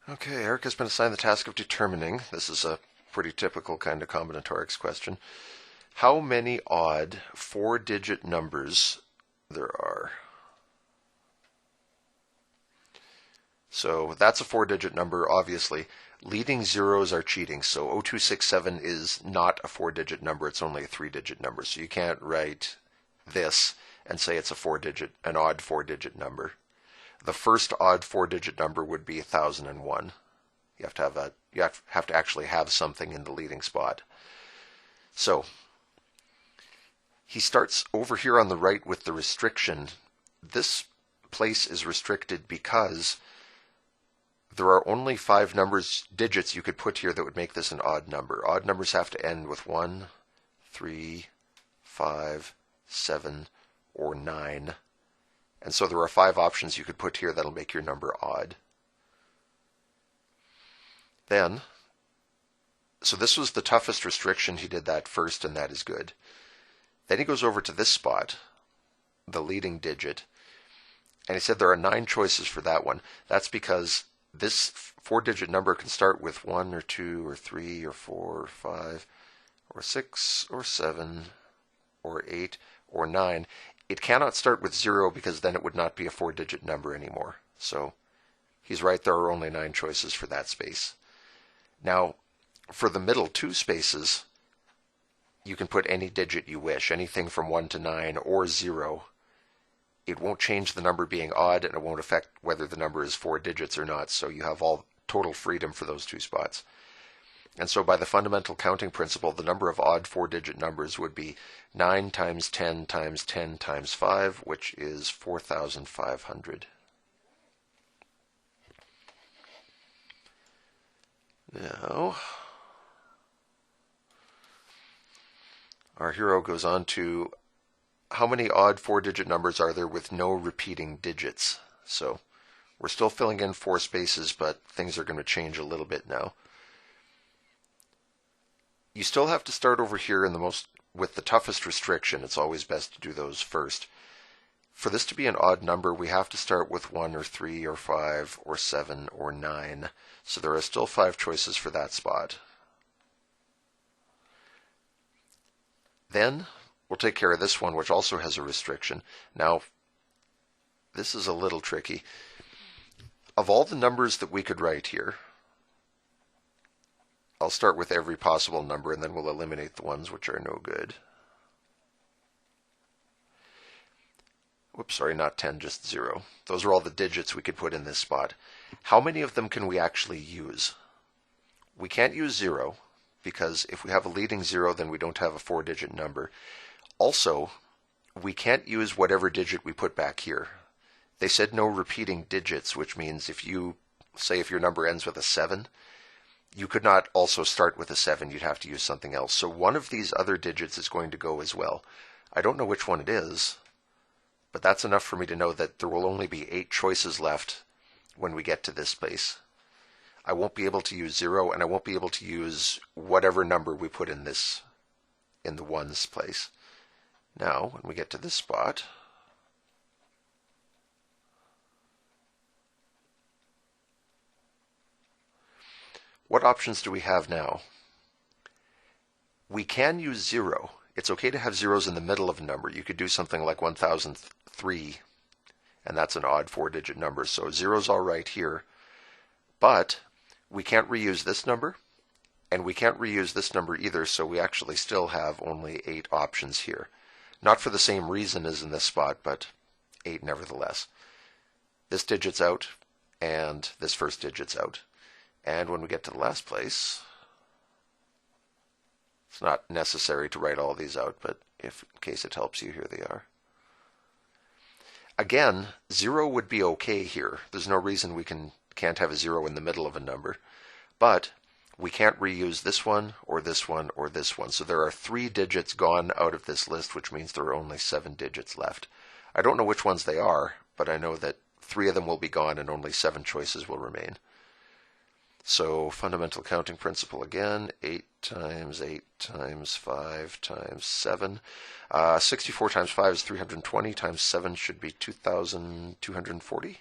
Okay, Eric has been assigned the task of determining, this is a pretty typical kind of combinatorics question, how many odd four-digit numbers there are. So that's a four-digit number, obviously. Leading zeros are cheating, so 0267 is not a four-digit number, it's only a three-digit number. So you can't write this and say it's an odd four-digit number. The first odd four-digit number would be 1001. You have to actually have something in the leading spot. So he starts over here on the right with the restriction. This place is restricted because there are only 5 digits you could put here that would make this an odd number. Odd numbers have to end with 1, 3, 5, 7, or 9. And so there are 5 options you could put here that'll make your number odd. Then, so this was the toughest restriction. He did that first, and that is good. Then he goes over to this spot, the leading digit, and he said there are 9 choices for that one. That's because this four-digit number can start with 1 or 2 or 3 or 4 or 5 or 6 or 7 or 8 or 9. It cannot start with 0 because then it would not be a four-digit number anymore. So he's right, there are only 9 choices for that space. Now, for the middle 2 spaces, you can put any digit you wish, anything from 1 to 9 or 0. It won't change the number being odd, and it won't affect whether the number is 4 digits or not, so you have all total freedom for those 2 spots. And so by the fundamental counting principle, the number of odd four-digit numbers would be 9 times 10 times 10 times 5, which is 4,500. Now, our hero goes on to how many odd four-digit numbers are there with no repeating digits? So we're still filling in 4 spaces, but things are going to change a little bit now. You still have to start over here with the toughest restriction. It's always best to do those first. For this to be an odd number, we have to start with 1 or 3 or 5 or 7 or 9. So there are still 5 choices for that spot. Then we'll take care of this one, which also has a restriction. Now, this is a little tricky. Of all the numbers that we could write here, I'll start with every possible number, and then we'll eliminate the ones which are no good. Whoops, sorry, not 10, just 0. Those are all the digits we could put in this spot. How many of them can we actually use? We can't use 0, because if we have a leading 0, then we don't have a 4-digit number. Also, we can't use whatever digit we put back here. They said no repeating digits, which means if your number ends with a 7, you could not also start with a 7. You'd have to use something else. So one of these other digits is going to go as well. I don't know which one it is, but that's enough for me to know that there will only be 8 choices left when we get to this place. I won't be able to use 0, and I won't be able to use whatever number we put in the ones place. Now, when we get to this spot, what options do we have now? We can use 0. It's okay to have zeros in the middle of a number. You could do something like 1003, and that's an odd 4-digit number. So 0's all right here, but we can't reuse this number, and we can't reuse this number either, so we actually still have only 8 options here. Not for the same reason as in this spot, but 8 nevertheless. This digit's out, and this first digit's out. And when we get to the last place, it's not necessary to write all these out, but in case it helps you, here they are. Again, 0 would be okay here. There's no reason we can't have a 0 in the middle of a number. But we can't reuse this one, or this one, or this one. So there are 3 digits gone out of this list, which means there are only 7 digits left. I don't know which ones they are, but I know that 3 of them will be gone and only 7 choices will remain. So fundamental counting principle again, 8 times 8 times 5 times 7. 64 times 5 is 320, times 7 should be 2,240.